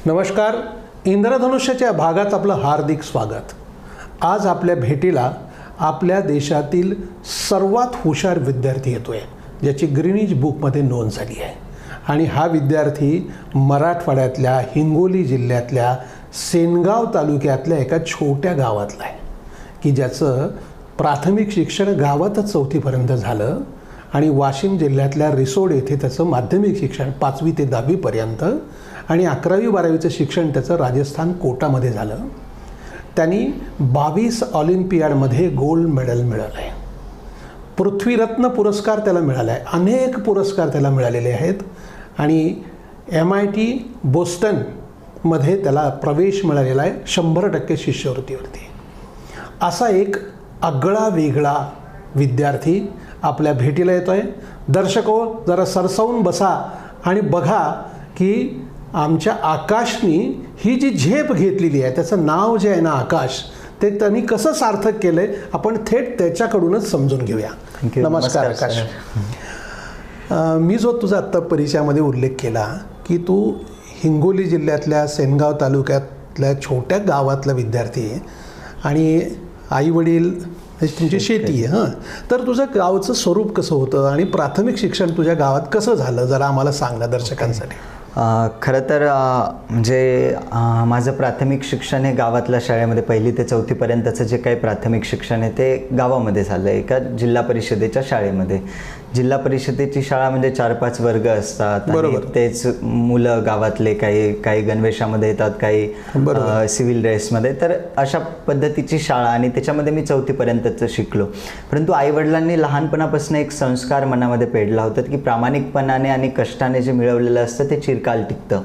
नमस्कार. इंद्रधनुष्याच्या भागात आपलं हार्दिक स्वागत. आज आपल्या भेटीला आपल्या देशातील सर्वात हुशार विद्यार्थी येतोय, ज्याची ग्रीनिज बुकमध्ये नोंद झाली आहे. आणि हा विद्यार्थी मराठवाड्यातल्या हिंगोली जिल्ह्यातल्या सेनगाव तालुक्यातल्या एका छोट्या गावातला आहे, की ज्याचं प्राथमिक शिक्षण गावातच 4थीपर्यंत झालं आणि वाशिम जिल्ह्यातल्या रिसोड येथे त्याचं माध्यमिक शिक्षण 5वी ते 10वीपर्यंत आणि 11वी-12वीचं शिक्षण त्याचं राजस्थान कोटामध्ये झालं. त्यांनी 22 ऑलिम्पियाडमध्ये गोल्ड मेडल मिळवलं आहे. पृथ्वीरत्न पुरस्कार त्याला मिळाला आहे. अनेक पुरस्कार त्याला मिळालेले आहेत आणि MIT बोस्टनमध्ये त्याला प्रवेश मिळालेला आहे 100% शिष्यवृत्तीवरती. असा एक आगळा वेगळा विद्यार्थी आपल्या भेटीला येतो आहे. दर्शको, जरा सरसावून बसा आणि बघा की आमच्या आकाशनी ही जी झेप घेतलेली आहे, त्याचं नाव जे आहे ना आकाश, ते त्यांनी कसं सार्थक केलं आहे आपण थेट त्याच्याकडूनच समजून घेऊया. नमस्कार आकाश. मी जो तुझा आत्ता परिचयामध्ये उल्लेख केला की तू हिंगोली जिल्ह्यातल्या सेनगाव तालुक्यातल्या छोट्या गावातला विद्यार्थी आहे आणि आईवडील तुमची शेती आहे. तर तुझं गावचं स्वरूप कसं होतं आणि प्राथमिक शिक्षण तुझ्या गावात कसं झालं, जरा आम्हाला सांग ना दर्शकांसाठी. खरं तर म्हणजे माझं प्राथमिक शिक्षण हे गावातल्या शाळेमध्ये 1ली ते 4थीपर्यंतचं जे काही प्राथमिक शिक्षण आहे ते गावामध्ये झालं आहे, एका जिल्हा परिषदेच्या शाळेमध्ये. जिल्हा परिषदेची शाळा म्हणजे 4-5 वर्ग असतात आणि तेच मुलं गावातले काही गणवेशामध्ये येतात, काही सिव्हिल ड्रेसमध्ये. तर अशा पद्धतीची शाळा आणि त्याच्यामध्ये मी 4थीपर्यंतच शिकलो. परंतु आईवडिलांनी लहानपणापासून एक संस्कार मनामध्ये पेडला होता की प्रामाणिकपणाने आणि कष्टाने जे मिळवलेलं असतं ते चिरकाल टिकतं.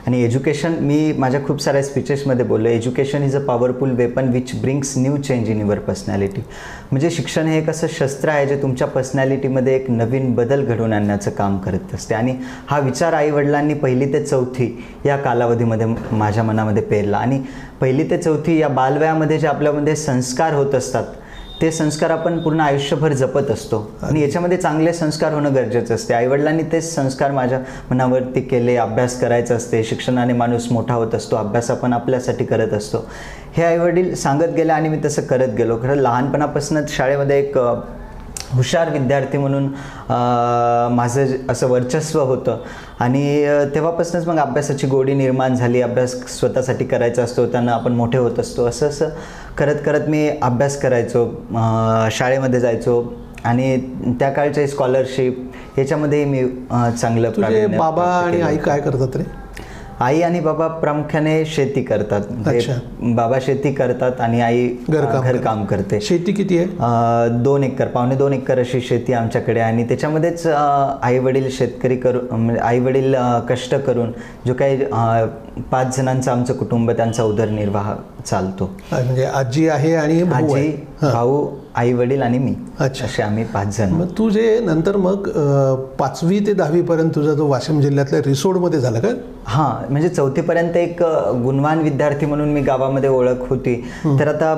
आणि एज्युकेशन, मी माझ्या खूप साऱ्या स्पीचेसमध्ये बोललो, education is a powerful weapon which brings new change in your personality. म्हणजे शिक्षण हे एक असं शस्त्र आहे जे तुमच्या पर्सनॅलिटीमध्ये एक नवीन बदल घडवून आणण्याचं काम करत असते. आणि हा विचार आईवडिलांनी 1ली ते 4थी या कालावधीमध्ये माझ्या मनामध्ये पेरला. आणि 1ली ते 4थी या बालवयामध्ये जे आपल्यामध्ये संस्कार होत असतात ते संस्कार आपण पूर्ण आयुष्यभर जपत असतो आणि याच्यामध्ये चांगले संस्कार होणं गरजेचं असते. आईवडिलांनी तेच संस्कार माझ्या मनावरती केले. अभ्यास करायचा असते, शिक्षणाने माणूस मोठा होत असतो, अभ्यास आपण आपल्यासाठी करत असतो, हे आईवडील सांगत गेले आणि मी तसं करत गेलो. खरं लहानपणापासूनच शाळेमध्ये एक हुशार विद्यार्थी म्हणून माझं असं वर्चस्व होतं आणि तेव्हापासूनच मग अभ्यासाची गोडी निर्माण झाली. अभ्यास स्वतःसाठी करायचा असतो, त्यांना आपण मोठे होत असतो, असं करत करत मी अभ्यास करायचो, शाळेमध्ये जायचो आणि त्या काळचे स्कॉलरशिप याच्यामध्ये मी चांगलं. तुझे बाबा आणि आई काय करतात रे? आई आणि बाबा प्रामुख्याने शेती करतात. बाबा शेती करतात आणि आई घरकाम करते. शेती किती आहे? 2 एकर, 2.25 एकर अशी शेती आमच्याकडे. आणि त्याच्यामध्येच आईवडील शेतकरी म्हणजे आईवडील कष्ट करून जो काही 5 जणांचं आमचं कुटुंब, त्यांचा उदरनिर्वाह चालतो. म्हणजे आजी आहे आणि आजी, भाऊ, आई वडील आणि मी, असे आम्ही 5 जण. मग तू जे नंतर मग 5वी ते 10वीपर्यंत तुझा तो वाशिम जिल्ह्यातल्या रिसोडमध्ये झाला का? हां, म्हणजे 4थीपर्यंत एक गुणवान विद्यार्थी म्हणून मी गावामध्ये ओळख होती. तर आता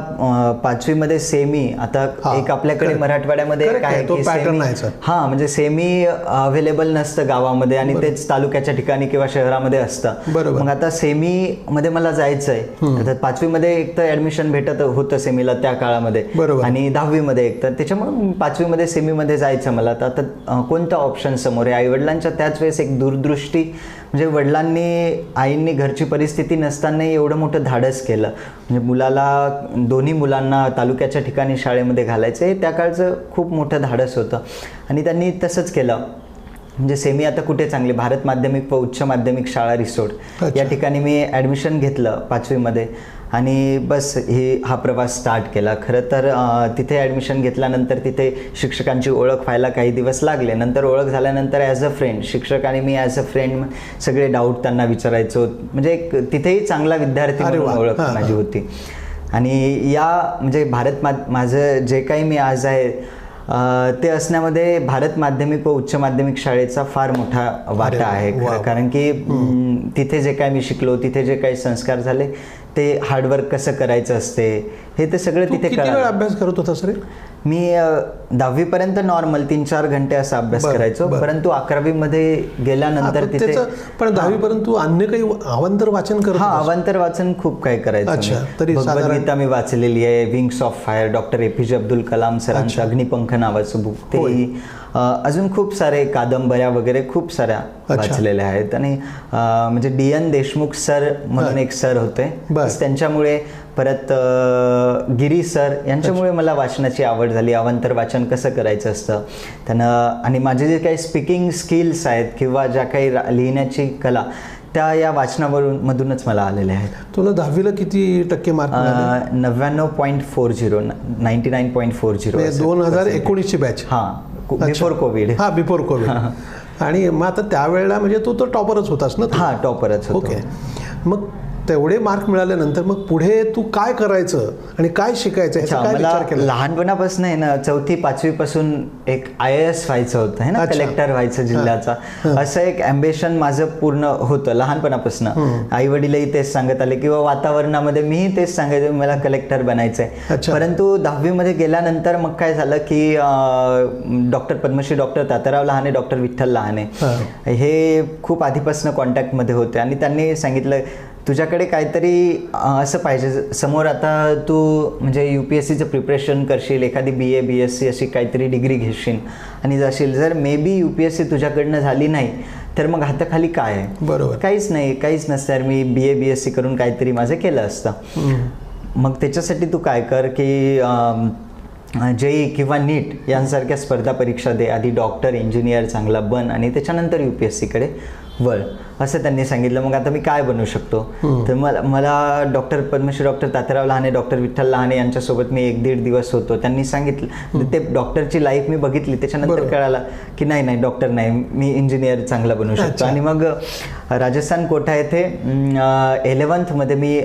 5वीमध्ये सेमी, आता एक आपल्याकडे मराठवाड्यामध्ये काय की सेमी, हां, म्हणजे सेमी अवेलेबल नसतं गावामध्ये आणि तेच तालुक्याच्या ठिकाणी किंवा शहरामध्ये असतं. मग आता सेमीमध्ये मला जायचं आहे. आता 5वीमध्ये एक तर ॲडमिशन भेटत होतं सेमीला त्या काळामध्ये आणि 10वीमध्ये एक तर, त्याच्यामुळे 5वीमध्ये सेमीमध्ये जायचं मला. तर आता कोणता ऑप्शन समोर आहे? आईवडिलांच्या त्याच वेळेस एक दूरदृष्टी, म्हणजे वडिलांनी, आईंनी घरची परिस्थिती नसतानाही एवढं मोठं धाडस केलं. म्हणजे दोन्ही मुलांना तालुक्याच्या ठिकाणी शाळेमध्ये घालायचं हे त्या काळचं खूप मोठं धाडस होतं आणि त्यांनी तसंच केलं. म्हणजे सेमी आता कुठे चांगली, भारत माध्यमिक व उच्च माध्यमिक शाळा रिसोड या ठिकाणी मी ॲडमिशन घेतलं 5वीमध्ये आणि बस हा प्रवास स्टार्ट केला. खरं तर तिथे ॲडमिशन घेतल्यानंतर तिथे शिक्षकांची ओळख व्हायला काही दिवस लागले. नंतर ओळख झाल्यानंतर ॲज अ फ्रेंड, शिक्षक आणि मी ॲज अ फ्रेंड सगळे डाऊट त्यांना विचारायचो. म्हणजे एक तिथेही चांगला विद्यार्थी म्हणून ओळख माझी होती. आणि या म्हणजे माझं जे काही मी आज आहे ते असण्यामध्ये भारत माध्यमिक व उच्च माध्यमिक शाळेचा फार मोठा वाटा आहे. कारण की तिथे जे काय मी शिकलो, तिथे जे काही संस्कार झाले ते हार्डवर्क कसं करायचं असते हे ते सगळं तिथे किती वेळ अभ्यास करत होतास रे? मी 10वी पर्यंत नॉर्मल 3-4 घंटे असा अभ्यास करायचो, परंतु 11वी मध्ये गेल्यानंतर तिथे पण 10वी पर्यंत तू अन्य काही अवांतर वाचन करत? हा, अवांतर वाचन खूप काही करायचं. भगवद्गीता मी वाचलेली आहे, wings of fire, doctor APJ Abdul Kalam सरांचं अग्निपंख नावाचं बुक, ते अजून खूप सारे कादंबऱ्या वगैरे खूप साऱ्या वाचलेल्या आहेत. आणि म्हणजे DN देशमुख सर म्हणून एक सर होते, त्यांच्यामुळे, परत गिरी सर यांच्यामुळे मला वाचनाची आवड झाली, अवांतर वाचन कसं करायचं असतं त्यानं. आणि माझे जे काही स्पीकिंग स्किल्स आहेत किंवा ज्या काही लिहिण्याची कला, त्या या वाचनावरून मधूनच मला आलेल्या आहेत. तुला 10वीला किती टक्के मार्क? 99.40, 99.40. 2019ची बॅच? हां, बिफोर कोविड. हां, बिफोर कोविड. आणि मग आता त्यावेळेला म्हणजे तू तर टॉपरच होतास ना? हां, टॉपरच होतो. ओके. मग तेवढे मार्क मिळाल्यानंतर मग पुढे तू काय करायचं आणि काय शिकायचं याचा काय विचार केला? लहानपणापासून आहे ना, 4थी-5वी पासून एक IAS व्हायचं होतं है ना, कलेक्टर व्हायचं जिल्ह्याचा, असं एक ॲम्बिशन माझं पूर्ण होतं लहानपणापासून. आई वडीलही तेच सांगत आले किंवा वातावरणामध्ये मीही तेच सांगायचं मला कलेक्टर बनायचंय. परंतु 10वी मध्ये गेल्यानंतर मग काय झालं की doctor Padmashri doctor Tatyarao Lahane, doctor Vitthal Lahane हे खूप आधीपासून कॉन्टॅक्टमध्ये होते आणि त्यांनी सांगितलं तुझ्याकडे काहीतरी असं पाहिजे समोर, आता तू म्हणजे UPSCचं प्रिपरेशन करशील, एखादी BA BSc अशी काहीतरी डिग्री घेशील आणि जाशील, जर मे बी UPSC तुझ्याकडनं झाली नाही तर मग हाताखाली काय आहे? बरोबर, काहीच नाही, काहीच नसतं. मी BA BSc करून काहीतरी माझं केलं असतं. मग त्याच्यासाठी तू काय कर की JEE किंवा NEET यांसारख्या स्पर्धा परीक्षा दे, आधी डॉक्टर इंजिनियर चांगला बन आणि त्याच्यानंतर UPSCकडे वळ, असं त्यांनी सांगितलं. मग आता मी काय बनू शकतो? तर मला doctor Padmashri doctor Tatyarao Lahane, doctor Vitthal Lahane यांच्यासोबत मी 1-1.5 दिवस होतो. त्यांनी सांगितलं, ते डॉक्टरची लाईफ मी बघितली, त्याच्यानंतर कळालं की नाही डॉक्टर नाही, मी इंजिनियर चांगला बनू शकतो. आणि मग राजस्थान कोटा येथे 11th मध्ये मी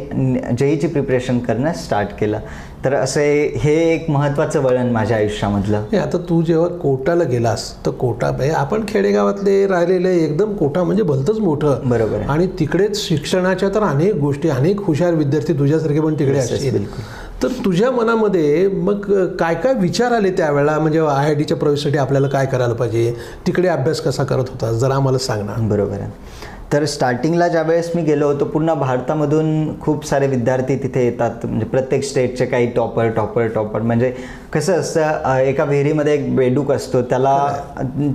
JEEची प्रिपरेशन करणं स्टार्ट केलं. तर असे हे एक महत्त्वाचं वळण माझ्या आयुष्यामधलं. आता तू जेव्हा कोटाला गेलास तर कोटा आपण खेडेगावातले राहिलेले, एकदम कोटा म्हणजे भलतंच मोठं. बरोबर. आणि तिकडेच शिक्षणाच्या तर अनेक गोष्टी, अनेक हुशार विद्यार्थी तुझ्यासारखे पण तिकडे असतील. तर तुझ्या मनामध्ये मग काय काय विचार आले त्यावेळेला? म्हणजे IITच्या प्रवेशासाठी आपल्याला काय करायला पाहिजे, तिकडे अभ्यास कसा करत होता, जरा आम्हाला सांग ना. बरोबर आहे. तर स्टार्टिंगला ज्यावेळेस मी गेलो होतो, पूर्ण भारतामधून खूप सारे विद्यार्थी तिथे येतात, म्हणजे प्रत्येक स्टेटचे काही टॉपर म्हणजे कसं असतं, एका विहिरीमध्ये एक बेडूक असतो, त्याला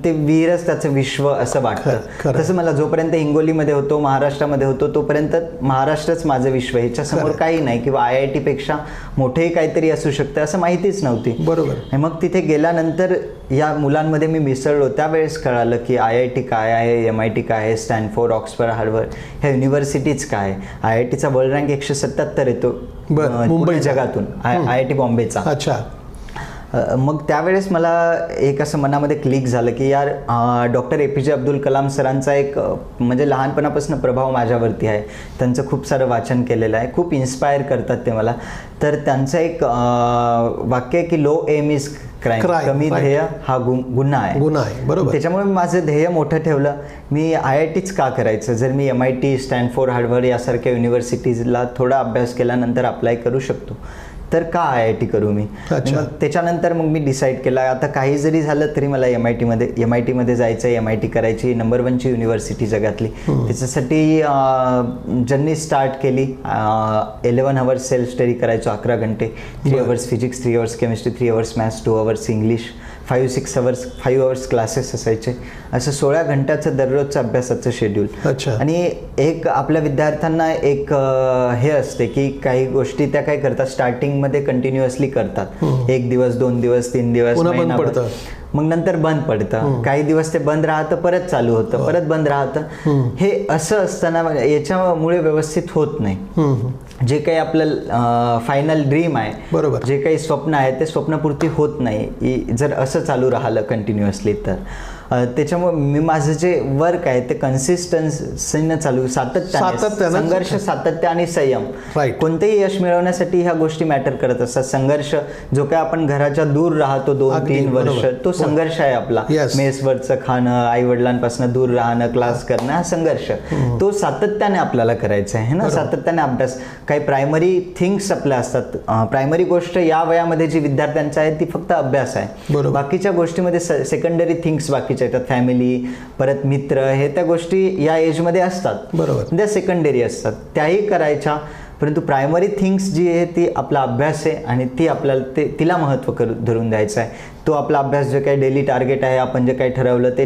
ते विहीरच त्याचं विश्व असं वाटतं. तसं मला जोपर्यंत हिंगोलीमध्ये होतो, महाराष्ट्रामध्ये होतो, तोपर्यंत महाराष्ट्रच माझं विश्व, ह्याच्यासमोर काही नाही, किंवा IIT पेक्षा मोठेही काहीतरी असू शकतं असं माहितीच नव्हती. बरोबर. मग तिथे गेल्यानंतर या मुलांमध्ये मी मिसळलो, त्यावेळेस कळालं की IIT काय आहे, MIT काय आहे, स्टॅनफोर्ड, ऑक्सफर्ड, हार्वर्ड ह्या युनिव्हर्सिटीज काय. IITचा वर्ल्ड रँक 177 येतो मुंबई जगातून, IIT बॉम्बेचा. अच्छा. मग त्यावेळेस मला एक असं मनामध्ये क्लिक झालं की यार, डॉक्टर APJ अब्दुल कलाम सरांचा एक म्हणजे लहानपणापासून प्रभाव माझ्यावरती आहे. त्यांचं खूप सारं वाचन केलेलं आहे, खूप इन्स्पायर करतात ते मला. तर त्यांचं एक वाक्य आहे की लो एम इज क्राईम, कमी ध्येय हा गुन्हा आहे. बरोबर. त्याच्यामुळे माझं ध्येय मोठं ठेवलं. मी IITच का करायचं, जर मी MIT, स्टॅनफोर्ड, हार्वर्ड यासारख्या युनिव्हर्सिटीजला थोडा अभ्यास केल्यानंतर अप्लाय करू शकतो, तर का IIT करू मी? मग त्याच्यानंतर मग मी डिसाईड केला, आता काही जरी झालं तरी मला MIT मध्ये जायचं आहे, MIT करायची, नंबर 1ची युनिव्हर्सिटी जगातली. त्याच्यासाठी ज्यांनी स्टार्ट केली, 11 hours सेल्फ स्टडी करायचो, 11 घंटे, 3 hours physics, 3 hours chemistry, 3 hours maths, 2 hours English, 5 hours classes असायचे. असं 16 घंट्याचं दररोजचं अभ्यासाचं शेड्यूल. आणि एक आपल्या विद्यार्थ्यांना एक हे असते की काही गोष्टी त्या काय करतात, स्टार्टिंगमध्ये कंटिन्युअसली करतात, 1 दिवस, 2 दिवस, 3 दिवस, मग नंतर बंद पडतं, काही दिवस ते बंद राहतं, परत चालू होतं, परत बंद राहतं. हे असं असताना याच्यामुळे व्यवस्थित होत नाही. जे काही आपलं फायनल ड्रीम आहे, बरोबर, जे काही स्वप्न आहे ते स्वप्नपूर्ती होत नाही जर असं चालू राहिलं कंटिन्युअसली. तर त्याच्यामुळे मी माझं जे वर्क आहे ते कन्सिस्टन्सीनं चालू, सातत्याने संघर्ष, सातत्य आणि संयम. कोणतेही यश मिळवण्यासाठी ह्या गोष्टी मॅटर करत असतात. संघर्ष जो काय आपण घराच्या दूर राहतो 2-3 वर्ष, तो संघर्ष आहे आपला. मेसवरचं खाणं, आई वडिलांपासून दूर राहणं, क्लास करणं, हा संघर्ष तो सातत्याने आपल्याला करायचा आहे ना. सातत्याने अभ्यास, काही प्रायमरी थिंग्स आपल्या असतात. प्रायमरी गोष्ट या वयामध्ये जी विद्यार्थ्यांची आहे ती फक्त अभ्यास आहे. बाकीच्या गोष्टीमध्ये सेकंडरी थिंग्स बाकीच्या येतात, फॅमिली, परत मित्र, हे त्या गोष्टी या एजमध्ये असतात, बरोबर, त्या सेकंडरी असतात, त्याही करायच्या. परंतु प्रायमरी थिंग्स जी आहे ती आपला अभ्यास आहे आणि ती आपल्याला तिला महत्त्व धरून द्यायचं आहे. तो आपला अभ्यास जे काही डेली टार्गेट आहे, आपण जे काही ठरवलं ते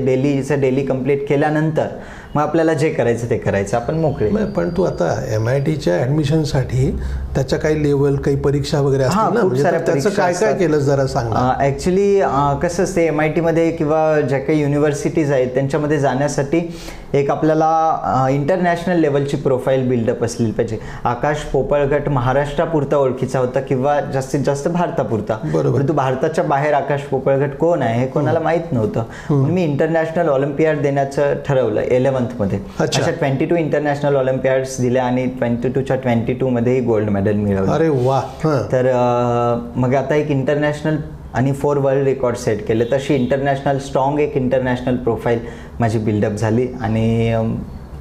डेली कंप्लीट केल्यानंतर मग आपल्याला जे करायचं ते करायचं, आपण मोकळे. पण तू आता MITच्या ॲडमिशनसाठी त्याच्या काही लेवल, काही परीक्षा वगैरे असतात ना, म्हणजे त्याचं काय काय केलं जरा सांग. ॲक्च्युली कसं असते, MITमध्ये किंवा ज्या काही युनिव्हर्सिटीज आहेत त्यांच्यामध्ये जाण्यासाठी एक आपल्याला इंटरनॅशनल लेवलची प्रोफाईल बिल्डअप असली पाहिजे. आकाश पोपळगट महाराष्ट्रापुरता ओळखीचा होता किंवा जास्तीत जास्त भारतापुरता, परंतु भारताच्या बाहेर आकाश पोपळगट कोण आहे हे कोणाला माहीत नव्हतं. म्हणून मी इंटरनॅशनल ऑलिम्पियाड देण्याचं ठरवलं 11th मध्ये. अशा 22 इंटरनॅशनल ऑलिम्पियाड्स दिल्या आणि 22च्या 22 मध्येही गोल्ड मेडल मिळवलं. अरे वा. तर मग आता एक इंटरनॅशनल आणि 4 वर्ल्ड रेकॉर्ड सेट केले. तशी इंटरनॅशनल स्ट्रॉंग एक इंटरनॅशनल प्रोफाईल माझी बिल्डअप झाली आणि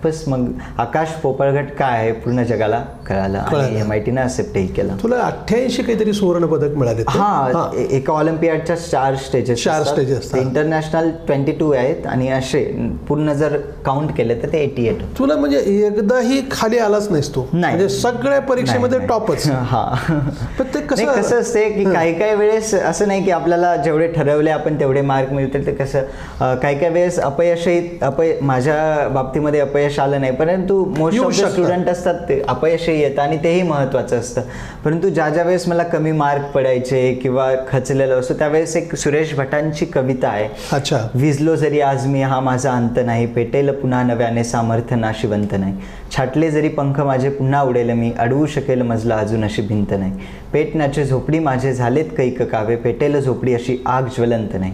बस मग आकाश पोपळगट काय आहे पूर्ण जगाला कळालं आणि MITनं एक्सेप्टही केलं. तुला 88 काहीतरी सुवर्ण पदक मिळाले. हा, एका ऑलिम्पियाडच्या 4 स्टेजेस असतात. इंटरनॅशनल 22 आहेत आणि असे पूर्ण जर काउंट केले तर ते 88. तुला म्हणजे एकदाही खाली आलाच नाहीस तू, म्हणजे सगळ्या परीक्षेमध्ये टॉपच. हा, पण ते कसं असते की काही वेळेस असं नाही की आपल्याला जेवढे ठरवले आपण तेवढे मार्क मिळतील. ते कसं काही वेळेस माझ्या बाबतीमध्ये अपयश आलं नाही, परंतु मोस्ट ऑफ द स्टुडंट असतात ते अपयशही येतं आणि तेही महत्त्वाचं असतं. परंतु ज्या वेळेस मला कमी मार्क पडायचे किंवा खचलेलं असतो त्यावेळेस एक सुरेश भटांची कविता आहे. अच्छा. विझलो जरी आज मी हा माझा अंत नाही, पेटेल पुन्हा नव्याने सामर्थ्य नाशिवंत नाही, छाटले जरी पंख माझे पुन्हा उडेल मी, अडवू शकेल मजला अजून अशी भिंत नाही, पेटण्याचे झोपडी माझे झालेत कैक कावे, पेटेल झोपडी अशी आग ज्वलंत नाही,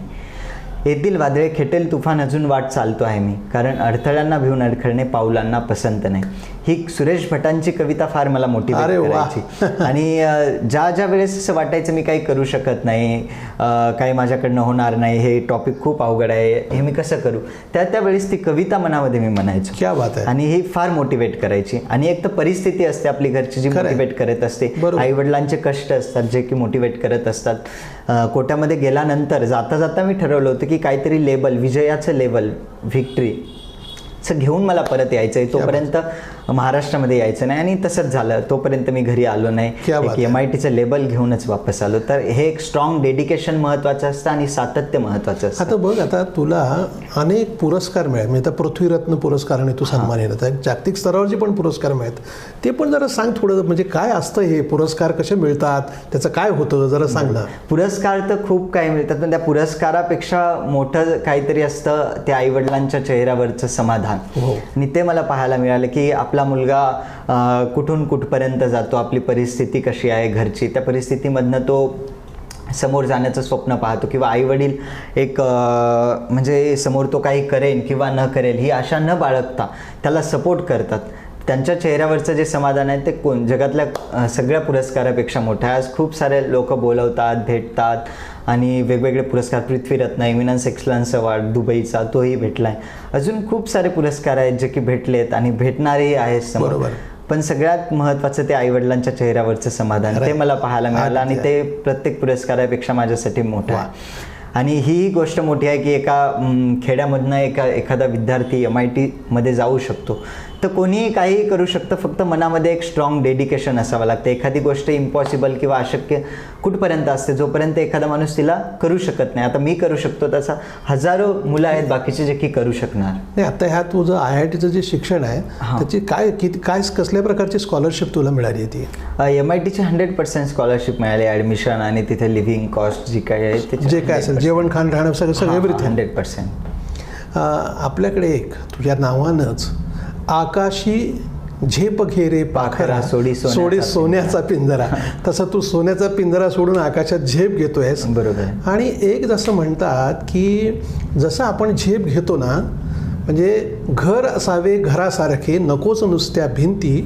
येथील वादळे खेटेल तुफान अजून वाट चालतो आहे मी, कारण अडथळ्यांना भिवून अडखळणे पाऊलांना पसंत नाही. ही सुरेश भटांची कविता फार मला मोटिवेट करायची. आणि ज्या वेळेस असं वाटायचं मी काही करू शकत नाही, काही माझ्याकडनं होणार नाही, हे टॉपिक खूप अवघड आहे, हे मी कसं करू, त्या वेळेस ती कविता मनामध्ये मी म्हणायचो. क्या बात आहे. आणि ही फार मोटिवेट करायची. आणि एक तर परिस्थिती असते आपली घरची जी मोटिवेट करत असते, आई वडिलांचे कष्ट असतात जे की मोटिवेट करत असतात. कोट्यामध्ये गेल्यानंतर जाता मी ठरवलं होतं की काहीतरी लेबल, विजयाचं लेबल, व्हिक्ट्री घेऊन मला परत यायचं आहे. तोपर्यंत महाराष्ट्रामध्ये यायचं नाही आणि तसंच झालं. तोपर्यंत मी घरी आलो नाही, MITचं लेबल घेऊनच वापस आलो. तर हे एक स्ट्रॉंग डेडिकेशन महत्त्वाचं असतं आणि सातत्य महत्त्वाचं असतं. आता बघ, आता तुला अनेक पुरस्कार मिळाले, म्हणजे आता पृथ्वीरत्न पुरस्काराने तू सन्मानित आहे, जागतिक स्तरावरचे पण पुरस्कार मिळतात. ते पण जरा सांग थोडं, म्हणजे काय असतं हे पुरस्कार, कसे मिळतात, त्याचं काय होतं जरा सांग ना. पुरस्कार तर खूप काही मिळतात, पण त्या पुरस्कारापेक्षा मोठं काहीतरी असतं ते आईवडिलांच्या चेहऱ्यावरचं समाधान. आणि ते मला पाहायला मिळालं की आपला मुलगा कुठून कुठपर्यंत जातो, आपली परिस्थिती कशी आहे घरची, त्या परिस्थितीमधनं तो समोर जाण्याचं स्वप्न पाहतो किंवा आईवडील एक म्हणजे समोर तो काही करेन किंवा न करेल ही आशा न बाळगता त्याला सपोर्ट करतात. त्यांच्या चेहऱ्यावरचं जे समाधान आहे ते जगातल्या सगळ्या पुरस्कारापेक्षा मोठं आहे. आज खूप सारे लोक बोलवतात, भेटतात आणि वेगवेगळे पुरस्कार, पृथ्वीरत्न, एमिनन्स एक्सलन्स अवॉर्ड दुबईचा तोही भेटला आहे. अजून खूप सारे पुरस्कार आहेत जे की भेटलेत आणि भेटणारेही आहेत समोर. पण सगळ्यात महत्त्वाचं ते आईवडिलांच्या चेहऱ्यावरचं समाधान, ते मला पाहायला मिळालं आणि ते प्रत्येक पुरस्कारापेक्षा माझ्यासाठी मोठं आहे. आणि ही गोष्ट मोठी आहे की एका खेड्यामधनं एखादा विद्यार्थी MITमध्ये जाऊ शकतो. तर कोणीही काहीही करू शकतं, फक्त मनामध्ये एक स्ट्रॉंग डेडिकेशन असावं लागतं. एखादी गोष्ट इम्पॉसिबल किंवा अशक्य कुठपर्यंत असते, जोपर्यंत एखादा माणूस तिला करू शकत नाही. आता मी करू शकतो, तसा हजारो मुलं आहेत बाकीचे जे की करू शकणार नाही. आता ह्या तुझं IITचं जे शिक्षण आहे त्याची काय कसल्या प्रकारची स्कॉलरशिप तुला मिळाली होती? MITची 100% स्कॉलरशिप मिळाली, ॲडमिशन आणि तिथे लिव्हिंग कॉस्ट जी काय आहे ते जे काय असेल, जेवण खाण राहणं सगळं एव्हरीथिंग 100%. आपल्याकडे एक तुझ्या नावानंच आकाशी झेप घे रे पाखरा सोडी सोन्याचा पिंजरा. तसं तू सोन्याचा पिंजरा सोडून आकाशात झेप घेतोयस. बरोबर. आणि एक जसं म्हणतात की जसं आपण झेप घेतो ना, म्हणजे घर असावे घरासारखे नकोच नुसत्या भिंती,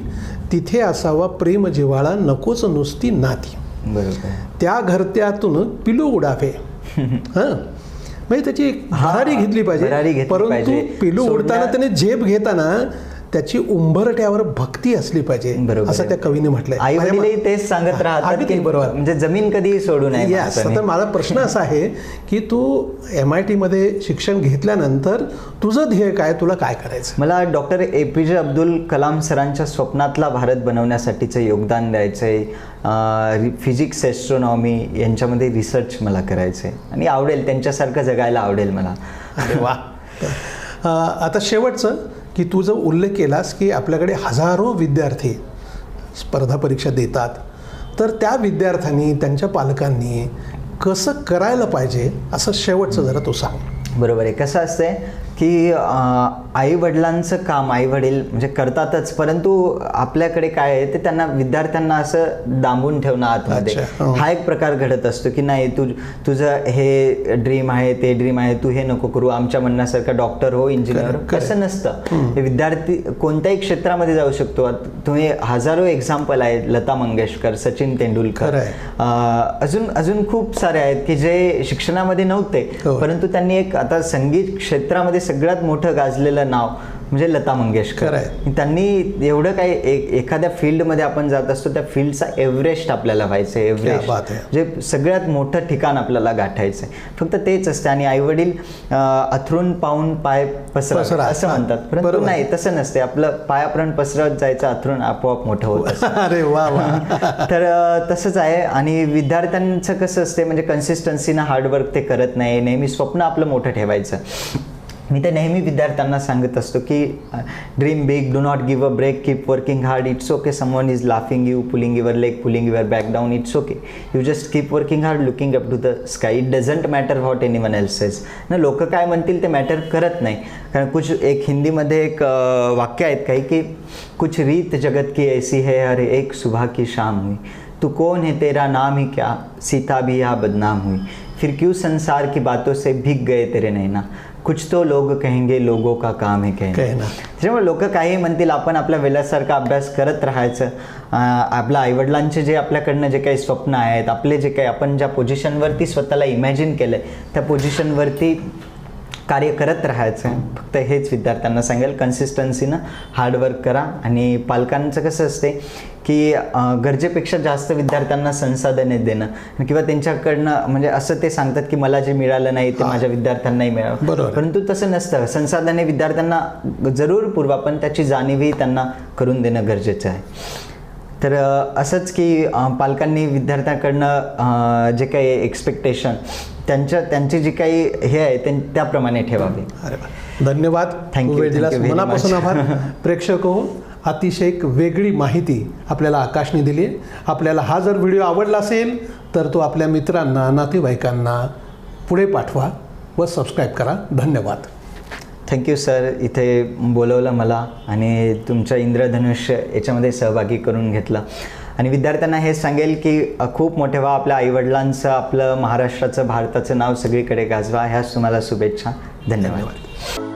तिथे असावा प्रेम जिव्हाळा नकोच नुसती नाती. बरोबर. त्या घरत्यातून पिलू उडावे. हां, म्हणजे त्याची भरारी घेतली पाहिजे. परंतु पिलू उडताना त्याने झेप घेताना त्याची उंबरट्यावर भक्ती असली पाहिजे, असं त्या कवीने म्हटलंय. आई वडीलही तेच सांगत राहतात की बरोबर, म्हणजे जमीन कधी सोडू नये. तर माझा प्रश्न असा आहे की तू MIT मध्ये शिक्षण घेतल्यानंतर तुझं ध्येय काय, तुला काय करायचं? मला डॉक्टर APJ अब्दुल कलाम सरांच्या स्वप्नातला भारत बनवण्यासाठीचं योगदान द्यायचं आहे. फिजिक्स, ॲस्ट्रॉनॉमी यांच्यामध्ये रिसर्च मला करायचं आहे आणि आवडेल, त्यांच्यासारखं जगायला आवडेल मला. अरे वा. आता शेवटचं की तू जो उल्लेख केलास की आपल्याकडे हजारो विद्यार्थी स्पर्धा परीक्षा देतात, तर त्या विद्यार्थ्यांनी त्यांच्या पालकांनी कसं करायला पाहिजे असं शेवटचं जरा तू सांग. बरोबर आहे. कसं असतंय की आई वडिलांचं काम आई वडील म्हणजे करतातच, परंतु आपल्याकडे काय आहे ते त्यांना विद्यार्थ्यांना असं दांबून ठेवणं आतमध्ये. हा एक प्रकार घडत असतो की नाही तुझं हे ड्रीम आहे, ते ड्रीम आहे, तू हे नको करू, आमच्या म्हणण्यासारखं डॉक्टर हो, इंजिनियर हो. कसं नसतं. विद्यार्थी कोणत्याही क्षेत्रामध्ये जाऊ शकतो. तुम्ही हजारो एक्झाम्पल आहेत, लता मंगेशकर, सचिन तेंडुलकर, अजून खूप सारे आहेत की जे शिक्षणामध्ये नव्हते, परंतु त्यांनी एक आता संगीत क्षेत्रामध्ये सगळ्यात मोठं गाजलेलं नाव म्हणजे लता मंगेशकर. त्यांनी एवढं काही एखाद्या फील्डमध्ये आपण जात असतो, त्या फील्डचा एव्हरेस्ट आपल्याला व्हायचं आहे. एव्हरेस्ट म्हणजे सगळ्यात मोठं ठिकाण आपल्याला गाठायचं आहे. फक्त तेच असते. आणि आईवडील अथरून पाहून पाय पसरा असं म्हणतात, परंतु नाही, तसं नसते. आपलं पायापर्यंत पसरत जायचं, अथरून आपोआप मोठं होत असतं. अरे वा. तर तसंच आहे. आणि विद्यार्थ्यांचं कसं असते म्हणजे कन्सिस्टन्सीनं हार्डवर्क ते करत नाही, नेहमी स्वप्न आपलं मोठं ठेवायचं. मी तर नेहमी विद्यार्थ्यांना सांगत असतो की dream big, do not give a break, keep working hard, it's okay someone is laughing you, pulling your leg, pulling your back down, it's okay, you just keep working hard, looking up to the sky, it doesn't matter what anyone else says. ना लोक काय म्हणतील ते matter करत नाही. कारण एक हिंदीमध्ये एक वाक्य आहेत काही की कुछ रीत जगत की ऐसी है हर एक सुबह की शाम हुई, तू कौन है तेरा नाम ही क्या, सीता भी यहाँ बदनाम हुई, फिर क्यों संसार की बातों से भीग गए तेरे नैना, कुछ तो लोग कहेंगे लोगों का काम है कहना. त्याच्यामुळे लोक काही म्हणतील, आपण आपल्या वेळासारखा अभ्यास करत राहायचं. आपल्या आईवडिलांचे जे आपल्याकडनं जे काही स्वप्न आहेत, आपले जे काही आपण ज्या पोझिशनवरती स्वतःला इमॅजिन केलं त्या पोझिशनवरती कार्य करत राहायचं. फक्त हेच विद्यार्थ्यांना सांगेल, कन्सिस्टन्सीनं हार्डवर्क करा. आणि पालकांचं कसं असते की गरजेपेक्षा जास्त विद्यार्थ्यांना संसाधने देणं किंवा त्यांच्याकडनं म्हणजे असं ते सांगतात की मला जे मिळालं नाही ते माझ्या विद्यार्थ्यांनाही मिळालं, परंतु तसं नसतं. संसाधने विद्यार्थ्यांना जरूर पुरवा, पण त्याची जाणीवही त्यांना करून देणं गरजेचं आहे. तर असंच की पालकांनी विद्यार्थ्यांकडनं जे काही एक्सपेक्टेशन त्यांची जी काही हे आहे त्याप्रमाणे ठेवावे. अरे धन्यवाद. थँक्यू. मनापासून आभार. प्रेक्षक हो, अतिशय एक वेगळी माहिती आपल्याला आकाशने दिली. आपल्याला हा जर व्हिडिओ आवडला असेल तर तो आपल्या मित्रांना, नातेवाईकांना पुढे पाठवा व सबस्क्राईब करा. धन्यवाद. थँक्यू सर, इथे बोलवलं मला आणि तुमच्या इंद्रधनुष्य याच्यामध्ये सहभागी करून घेतलं. आणि विद्यार्थ्यांना हे सांगेल की खूप मोठे व्हा, आपल्या आईवडिलांचं, आपलं महाराष्ट्राचं, भारताचं नाव सगळीकडे गाजवा. ह्याच तुम्हाला शुभेच्छा. धन्यवाद.